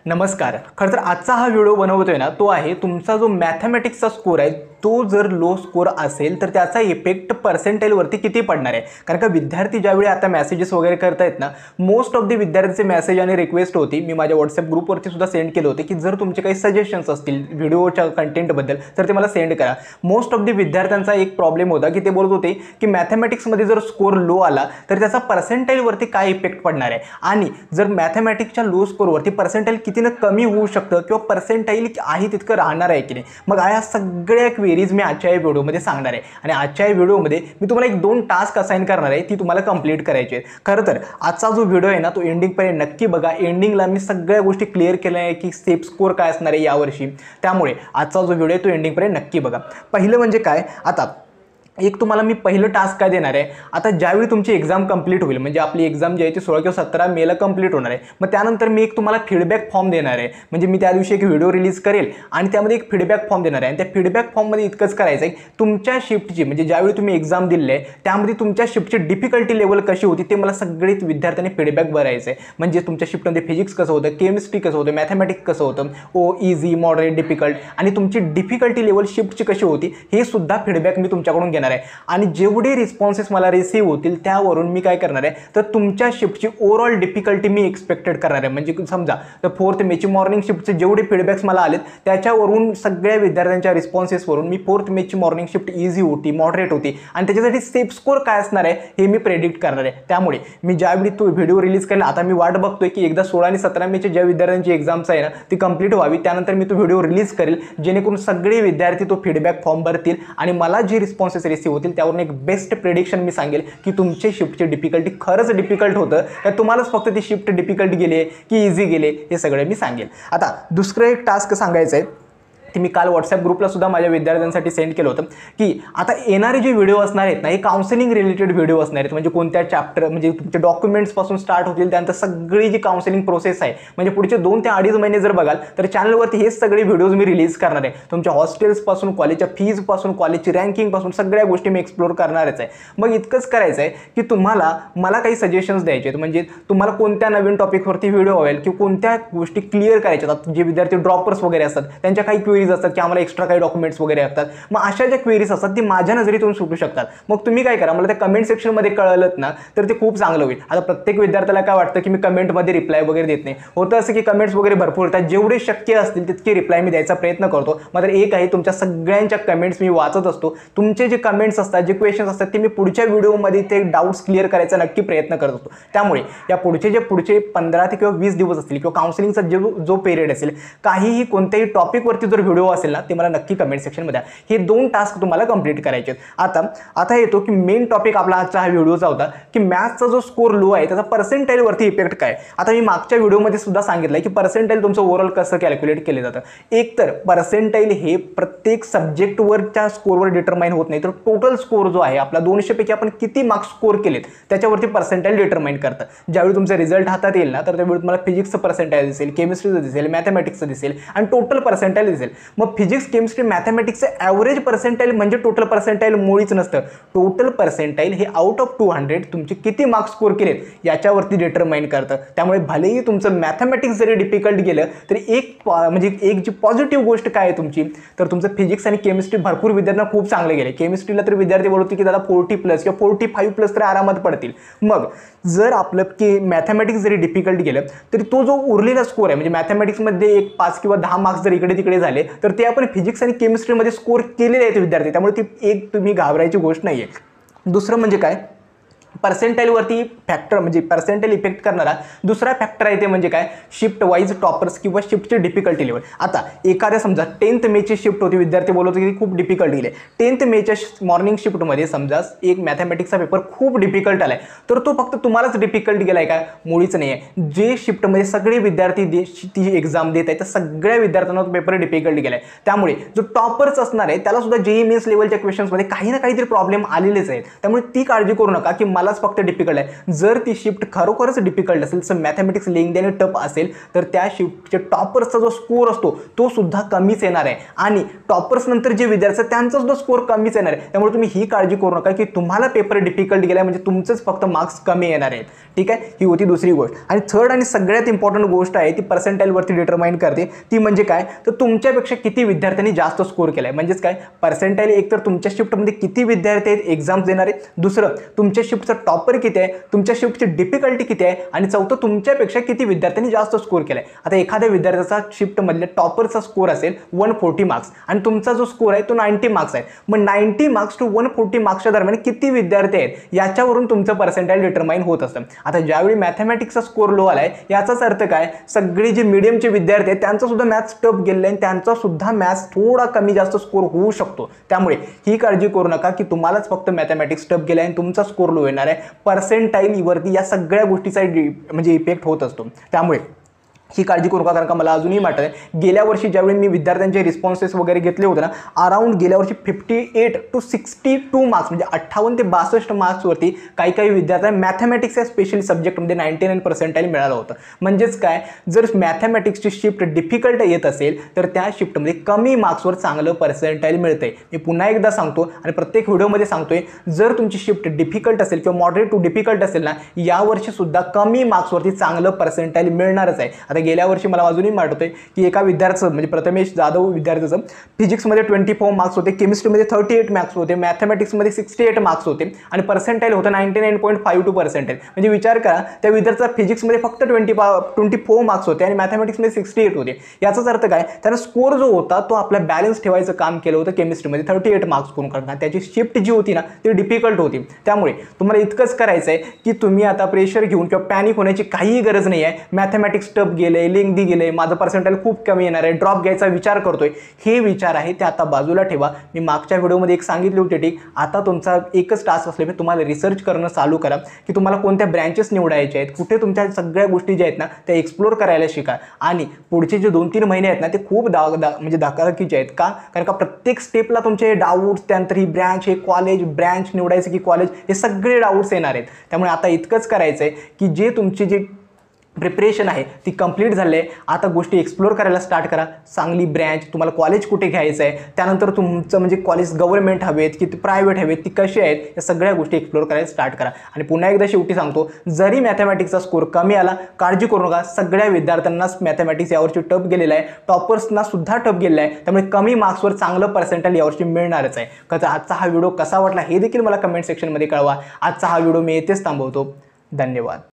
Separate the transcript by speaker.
Speaker 1: नमस्कार. खरं तर आजचा हा व्हिडिओ बनवतोय ना, तो आहे तुमचा जो मॅथमॅटिक्सचा स्कोर आहे तो जर लो स्कोर असेल तर त्याचा इफेक्ट पर्सेंटाईलवरती किती पडणार आहे. कारण का विद्यार्थी ज्यावेळी आता मेसेजेस वगैरे करतायत ना, मोस्ट ऑफ द विद्यार्थ्यांचे मेसेज आणि रिक्वेस्ट होती, मी माझ्या व्हॉट्सअप ग्रुपवरती सुद्धा सेंड केले होते की जर तुमचे काही सजेशन्स असतील व्हिडिओच्या कंटेंटबद्दल तर ते मला सेंड करा. मोस्ट ऑफ द विद्यार्थ्यांचा एक प्रॉब्लेम होता की ते बोलत होते की मॅथमॅटिक्समध्ये जर स्कोर लो आला तर त्याचा पर्सेंटाईलवरती काय इफेक्ट पडणार आहे आणि जर मॅथमॅटिक्सच्या लो स्कोरवरती पर्सेंटाईल कितीनं कमी होऊ शकतं किंवा पर्सेंटाईल आहे तितकं राहणार आहे की नाही. मग या सगळ्या क्वेरीज मी आजच्या या व्हिडिओमध्ये सांगणार आहे आणि आजच्या या व्हिडिओमध्ये मी तुम्हाला एक 2 टास्क असाइन करणार आहे ती तुम्हाला कंप्लीट करायची आहेत. खरं तर आजचा जो व्हिडिओ आहे ना तो एंडिंगपर्यंत नक्की बघा. एंडिंगला मी सगळ्या गोष्टी क्लिअर केल्या आहे की स्टेप स्कोर काय असणार आहे यावर्षी, त्यामुळे आजचा जो व्हिडिओ आहे तो एंडिंगपर्यंत नक्की बघा. पहिलं म्हणजे काय, आता एक तुम्हाला मी पहिलं टास्क काय देणार आहे, आता ज्यावेळी तुमची एक्झाम कंप्लीट होईल म्हणजे आपली एक्झाम जी आहे ती 16 किंवा 17 मेला कंप्लीट होणार आहे, मग त्यानंतर मी एक तुम्हाला फीडबॅक फॉर्म देणार आहे. म्हणजे मी त्या दिवशी एक व्हिडिओ रिलीज करेल आणि त्यामध्ये एक फीडबॅक फॉर्म देणार आहे आणि त्या फीडबॅक फॉर्ममध्ये इतकंच करायचं आहे तुमच्या शिफ्टची म्हणजे ज्यावेळी तुम्ही एक्झाम दिली आहे त्यामध्ये तुमच्या शिफ्टची डिफिकल्टी लेवल कशी होती ते मला सगळे विद्यार्थ्यांनी फीडबॅक भरायचं आहे. म्हणजे तुमच्या शिफ्टमध्ये फिजिक्स कसं होतं, केमिस्ट्री कसं होतं, मॅथमॅटिक्स कसं होतं, इझी, मॉडरेट, डिफिकल्ट आणि तुमची डिफिकल्टी लेवल शिफ्टची कशी होती हे सुद्धा फीडबॅक मी तुमच्याकडून घेणार आहे. आणि जेवढे रिस्पॉन्सेस मला रिसीव्ह होतील त्यावरून मी काय करणार आहे तर तुमच्या शिफ्टची ओव्हरऑल डिफिकल्टी मी एक्सपेक्टेड करणार आहे. म्हणजे समजा तर 4th मेची मॉर्निंग शिफ्टचे जेवढे फीडबॅक्स मला आलेत त्याच्यावरून सगळ्या विद्यार्थ्यांच्या रिस्पॉन्सेसवरून मी 4th मेची मॉर्निंग शिफ्ट इझी होती, मॉडरेट होती आणि त्याच्यासाठी स्टेप स्कोर काय असणार आहे हे मी प्रेडिक्ट करणार आहे. त्यामुळे मी ज्यावेळी तो व्हिडिओ रिलीज करेल, आता मी वाट बघतोय की एकदा 16 आणि 17 मेच्या ज्या विद्यार्थ्यांची एक्झाम्स आहे ना ती कंप्लीट व्हावी, त्यानंतर मी तो व्हिडिओ रिलीज करेल जेणेकरून सगळे विद्यार्थी तो फीडबॅक फॉर्म भरतील आणि मला जे रिस्पॉन्सेस रिसीव्ह होतील त्यावरून एक बेस्ट प्रेडिक्शन मी सांगेल की तुमचे शिफ्टची डिफिकल्टी खरंच डिफिकल्ट होतं का तुम्हालाच फक्त ती शिफ्ट डिफिकल्ट गेली की इझी गेले हे सगळं मी सांगेल. आता दुसरं एक टास्क सांगायचं आहे की मी काल व्हॉट्सअप ग्रुपला सुद्धा माझ्या विद्यार्थ्यांसाठी सेंड केलं होतं की आता येणारे जे व्हिडिओ असणार आहेत ना हे काउन्सिलिंग रिलेटेड व्हिडिओ असणार आहेत. म्हणजे कोणत्या चॅप्टर म्हणजे तुमचे डॉक्युमेंट्सपासून स्टार्ट होतील त्यानंतर सगळी जी काउन्सिलिंग प्रोसेस आहे म्हणजे पुढचे 2 ते 2.5 महिने जर बघाल तर चॅनलवरती हेच सगळे व्हिडिओज मी रिलीज करणार आहे. तुमच्या हॉस्टेल्सपासून, कॉलेजच्या फीजपासून, कॉलेजची रँकिंगपासून सगळ्या गोष्टी मी एक्सप्लोर करणारच आहे. मग इतकंच करायचं आहे की तुम्हाला मला काही सजेशन्स द्यायचे आहेत. म्हणजे तुम्हाला कोणत्या नवीन टॉपिकवरती व्हिडिओ हवेल किंवा कोणत्या गोष्टी क्लिअर करायच्या आहेत. जे विद्यार्थी ड्रॉपर्स वगैरे असतात त्यांच्या काही क्वेरीज असतात की आम्हाला एक्स्ट्रा काही डॉक्युमेंट्स वगैरे असतात, मग अशा ज्या क्वेरीज असतात ती माझ्या नजरेतून सुटू शकतात. मग तुम्ही काय करा, मला त्या कमेंट सेक्शनमध्ये कळलं ना तर ते खूप चांगलं होईल. आता प्रत्येक विद्यार्थ्याला काय वाटतं की मी कमेंटमध्ये रिप्लाय वगैरे देत नाही. होतं असं की कमेंट्स वगैरे भरपूर येतात, जेवढे शक्य असतील तितके रिप्लाय मी द्यायचा प्रयत्न करतो. मात्र एक आहे, तुमच्या सगळ्यांच्या कमेंट्स मी वाचत असतो. तुमचे जे कमेंट्स असतात, जे क्वेश्चन्स असतात ते मी पुढच्या व्हिडिओमध्ये ते डाऊट्स क्लिअर करायचा नक्की प्रयत्न करत असतो. त्यामुळे या पुढचे 15 ते किंवा 20 दिवस असतील किंवा काउन्सिलिंगचा जो पिरियड असेल, काहीही कोणत्याही टॉपिकवरती जर व्हिडिओ असेल ना ते मला नक्की कमेंट सेक्शनमध्ये हे 2 टास्क तुम्हाला कंप्लीट करायचे आहेत. आता येतो की मेन टॉपिक आपला आजचा हा व्हिडिओचा होता की मॅथ्सचा जो स्कोर लो आहे त्याचा पर्सेंटाईलवरती इफेक्ट काय. आता मी मागच्या व्हिडिओमध्ये सुद्धा सांगितलं की पर्सेंटाईल तुमचं ओव्हरऑल कसं कॅल्क्युलेट केलं जातं. एक तर पर्सेंटाईल हे प्रत्येक सब्जेक्टवरच्या स्कोरवर डिटरमाइन होत नाही, तर टोटल स्कोर जो आहे आपला 200 पैकी आपण किती मार्क्स स्कोर केलेत त्याच्यावरती पर्सेंटाईल डिटरमाइन करतं. ज्यावेळी तुमचा रिझल्ट हातात येईल ना तर त्यावेळी तुम्हाला फिजिक्सचं पर्सेंटाईल दिसेल, केमिस्ट्रीचं दिसेल, मॅथमॅटिक्सचं दिसेल आणि टोटल पर्सेंटाईल दिसेल. मग फिजिक्स, केमिस्ट्री, मॅथमॅटिक्सचं ॲव्हरेज पर्सेंटाईल म्हणजे टोटल पर्सेंटाईल मुळीच नसतं. टोटल पर्सेंटाईल हे आउट ऑफ 200 तुमचे किती मार्क्स स्कोर केलेत याच्यावरती डिटरमाइन करतं. त्यामुळे भलेही तुमचं मॅथमॅटिक्स जरी डिफिकल्ट गेलं तरी एक जी पॉझिटिव्ह गोष्ट काय आहे तुमची, तर तुमचं फिजिक्स आणि केमिस्ट्री भरपूर विद्यार्थ्यांना खूप चांगले गेले. केमिस्ट्रीला तर विद्यार्थी बोलतो की दादा 40+ किंवा 45+ तर आरामात पडतील. मग जर आपलं की मॅथमॅटिक्स जरी डिफिकल्ट गेलं तरी तो जो उरलेला स्कोर आहे म्हणजे मॅथमॅटिक्समध्ये एक 5 किंवा 10 मार्क्स जर इकडे तिकडे झाले तर ते आपण फिजिक्स आणि केमिस्ट्रीमध्ये स्कोर केलेले आहेत विद्यार्थी. त्यामुळे ती एक तुम्ही घाबरायची गोष्ट नाही आहे. दुसरं म्हणजे काय, पर्सेंटाईलवरती फॅक्टर म्हणजे पर्सेंटाईल इफेक्ट करणारा दुसरा फॅक्टर आहे ते म्हणजे काय, शिफ्ट वाईज टॉपर्स किंवा शिफ्टची डिफिकल्टी लेवल. आता एखाद्या समजा 10th मेची शिफ्ट होती, विद्यार्थी बोलत होते की खूप डिफिकल्ट गेले. 10th मेच्या मॉर्निंग शिफ्टमध्ये समजा एक मॅथमॅटिक्सचा पेपर खूप डिफिकल्ट आलाय तर तो फक्त तुम्हालाच डिफिकल्ट गेलाय का, मुळीच नाही आहे. जे शिफ्टमध्ये सगळे विद्यार्थी ती एक्झाम देत आहेत त्या सगळ्या विद्यार्थ्यांना तो पेपर डिफिकल्ट गेलाय. त्यामुळे जो टॉपर्स असणार आहे त्याला सुद्धा JEE मेन्स लेवलच्या क्वेश्चन्समध्ये काही ना काहीतरी प्रॉब्लेम आलेलेच आहेत. त्यामुळे ती काळजी करू नका की तुम्हालाच फक्त डिफिकल्ट आहे. जर ती शिफ्ट खरोखरच डिफिकल्ट असेल, तर मॅथमॅटिक्स लेंदी आणि टफ असेल, तर त्या शिफ्टचे टॉपर्सचा जो स्कोर असतो तो सुद्धा कमीच येणार आहे आणि टॉपर्स नंतर जे विद्यार्थी त्यांचा सुद्धा स्कोर कमीच येणार आहे. त्यामुळे तुम्ही ही काळजी करू नका की तुम्हाला पेपर डिफिकल्ट गेला म्हणजे तुमचंच फक्त मार्क्स कमी येणार आहेत. ठीक आहे, ही होती दुसरी गोष्ट. आणि थर्ड आणि सगळ्यात इम्पॉर्टंट गोष्ट आहे ती पर्सेंटाईलवरती डिटरमाइन करते. ती म्हणजे काय, तर तुमच्यापेक्षा किती विद्यार्थ्यांनी जास्त स्कोर केलाय. म्हणजेच काय, पर्सेंटाईल एक तर तुमच्या शिफ्टमध्ये किती विद्यार्थी आहेत एक्झाम्स देणारे, दुसरं तुमच्या शिफ्टचा टॉपर किती आहे, तुमच्या शिफ्टची डिफिकल्टी किती आहे, आणि चौथं तुमच्यापेक्षा किती विद्यार्थ्यांनी जास्त स्कोर केलाय. आता एखाद्या विद्यार्थ्याचा शिफ्टमधल्या टॉपरचा स्कोर असेल 140 मार्क्स आणि तुमचा जो स्कोर आहे तो 90 मार्क्स आहे. मग 90 मार्क्स टू 140 मार्क्सच्या दरम्यान किती विद्यार्थी आहेत याच्यावरून तुमचं पर्सेंटाईल डिटरमाइन होत असतं. आता ज्यावेळी मॅथमॅटिक्सचा स्कोर लो आलाय याचाच अर्थ काय, सगळे जे मीडियमचे विद्यार्थी आहेत त्यांचा सुद्धा मॅथ्स टफ गेलेला आहे, त्यांचा सुद्धा मॅथ्स थोडा कमी जास्त स्कोर होऊ शकतो. त्यामुळे ही काळजी करू नका की तुम्हालाच फक्त मॅथमॅटिक्स टफ गेला आणि तुमचा स्कोर लो येणार आहे. पर्सेंटाईलवरती या सगळ्या गोष्टीचा म्हणजे इफेक्ट होत असतो. त्यामुळे ही काळजी करू नका. कारण का मला अजूनही वाटत आहे, गेल्या वर्षी ज्यावेळी मी विद्यार्थ्यांचे रिस्पॉन्सेस वगैरे घेतले होते ना, अराउंड गेल्या वर्षी 58 to 62 मार्क्स म्हणजे 58 ते 62 मार्क्सवरती काही विद्यार्थ्यांना मॅथमॅटिक्स या स्पेशली सब्जेक्टमध्ये 99 पर्सेंटाईल मिळालं होतं. म्हणजेच काय, जर मॅथमॅटिक्सची शिफ्ट डिफिकल्ट येत असेल तर त्या शिफ्टमध्ये कमी मार्क्सवर चांगलं पर्सेंटाईल मिळतंय. मी पुन्हा एकदा सांगतो आणि प्रत्येक व्हिडिओमध्ये सांगतोय, जर तुमची शिफ्ट डिफिकल्ट असेल किंवा मॉडरेट टू डिफिकल्ट असेल ना, यावर्षी सुद्धा कमी मार्क्सवरती चांगलं पर्सेंटाईल मिळणारच आहे. आता गेल्या वर्षी मला अजूनही वाटतंय की एका विद्यार्थ्याचं म्हणजे प्रथमेश जाधव विद्यार्थ्याचं फिजिक्समध्ये 24 मार्क्स होते, केमिस्ट्रीमध्ये 38 मार्क्स होते, मॅथमॅटिक्समध्ये 68 मार्क्स होते आणि पर्सेंटाईल होतं 99.52 पर्सेंटाईल. म्हणजे विचार करा, त्या विद्यार्थ्याचा फिजिक्समध्ये फक्त 24 मार्क्स होते आणि मॅथमॅटिक्समध्ये 68 होते. याचाच अर्थ काय, त्यानं स्कोर जो होता तो आपला बॅलन्स ठेवायचं काम केलं होतं केमिस्ट्रीमध्ये 38 मार्क्स करून करणार. त्याची शिफ्ट जी होती ना ती डिफिकल्ट होती. त्यामुळे तुम्हाला इतकंच करायचं आहे की तुम्ही आता प्रेशर घेऊन किंवा पॅनिक होण्याची काहीही गरज नाही आहे. मॅथमॅटिक्स टफ गेले, लेंदी गेले, माझं पर्सेंटाईल खूप कमी येणार आहे, ड्रॉप घ्यायचा विचार करतोय, हे विचार आहे ते आता बाजूला ठेवा. मी मागच्या व्हिडिओमध्ये एक सांगितली होती टिक, आता तुमचा एकच टास्क असल्यामुळे तुम्हाला रिसर्च करणं चालू करा की तुम्हाला कोणत्या ब्रँचेस निवडायचे आहेत, कुठे तुमच्या सगळ्या गोष्टी ज्या आहेत ना त्या एक्सप्लोर करायला शिका. आणि पुढचे जे 2-3 महिने आहेत ना ते खूप म्हणजे धकाधकीचे आहेत. का, कारण का प्रत्येक स्टेपला तुमचे डाऊट्स, त्यानंतर ही ब्रँच, हे कॉलेज, ब्रँच निवडायचं की कॉलेज, हे सगळे डाऊट्स येणार आहेत. त्यामुळे आता इतकंच करायचं आहे की जे तुमची जी प्रिपरेशन आहे ती कंप्लीट झाली आहे, आता गोष्टी एक्सप्लोर करायला स्टार्ट करा. चांगली ब्रँच, तुम्हाला कॉलेज कुठे घ्यायचं आहे, त्यानंतर तुमचं म्हणजे कॉलेज गव्हर्नमेंट हवेत की प्रायव्हेट हवेत, ती कशी आहेत, या सगळ्या गोष्टी एक्सप्लोर करायला स्टार्ट करा. आणि पुन्हा एकदा शेवटी सांगतो, जरी मॅथमॅटिक्सचा स्कोर कमी आला काळजी करू नका, सगळ्या विद्यार्थ्यांनाच मॅथमॅटिक्स यावर्षी टफ गेलेला आहे, टॉपर्सना सुद्धा टफ गेलेला आहे. त्यामुळे कमी मार्क्सवर चांगलं पर्सेंटाईल यावर्षी मिळणारच आहे. कसं आजचा हा व्हिडिओ कसा वाटला हे देखील मला कमेंट सेक्शनमध्ये कळवा. आजचा हा व्हिडिओ मी येथेच थांबवतो. धन्यवाद.